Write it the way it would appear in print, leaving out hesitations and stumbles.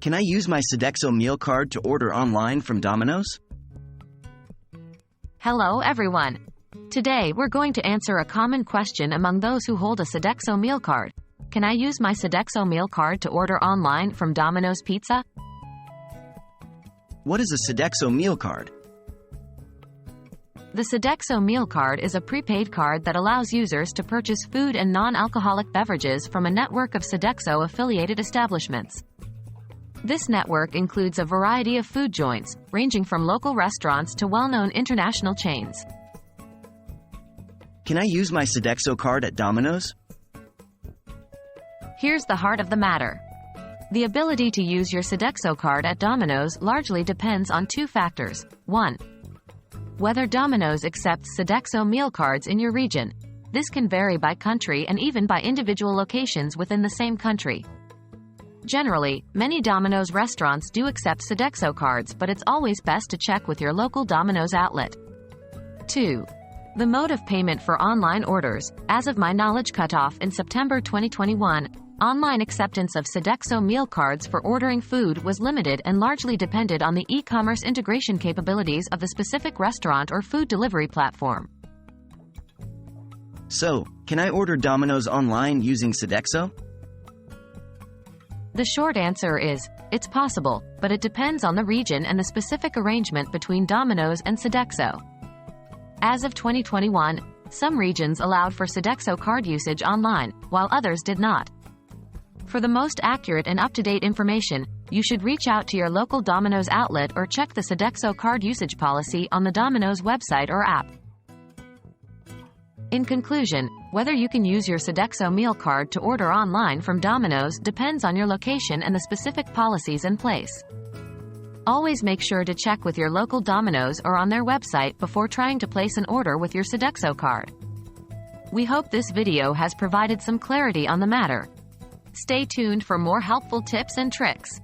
Can I use my Sodexo meal card to order online from Domino's? Hello everyone. Today we're going to answer a common question among those who hold a Sodexo meal card. Can I use my Sodexo meal card to order online from Domino's Pizza? What is a Sodexo meal card? The Sodexo meal card is a prepaid card that allows users to purchase food and non-alcoholic beverages from a network of Sodexo-affiliated establishments. This network includes a variety of food joints, ranging from local restaurants to well-known international chains. Can I use my Sodexo card at Domino's? Here's the heart of the matter. The ability to use your Sodexo card at Domino's largely depends on two factors. 1. Whether Domino's accepts Sodexo meal cards in your region. This can vary by country and even by individual locations within the same country. Generally, many Domino's restaurants do accept Sodexo cards, but it's always best to check with your local Domino's outlet. 2. The mode of payment for online orders. As of my knowledge cutoff in September 2021, online acceptance of Sodexo meal cards for ordering food was limited and largely depended on the e-commerce integration capabilities of the specific restaurant or food delivery platform. So, can I order Domino's online using Sodexo? The short answer is, it's possible, but it depends on the region and the specific arrangement between Domino's and Sodexo. As of 2021, some regions allowed for Sodexo card usage online, while others did not. For the most accurate and up-to-date information, you should reach out to your local Domino's outlet or check the Sodexo card usage policy on the Domino's website or app. In conclusion, whether you can use your Sodexo meal card to order online from Domino's depends on your location and the specific policies in place. Always make sure to check with your local Domino's or on their website before trying to place an order with your Sodexo card. We hope this video has provided some clarity on the matter. Stay tuned for more helpful tips and tricks.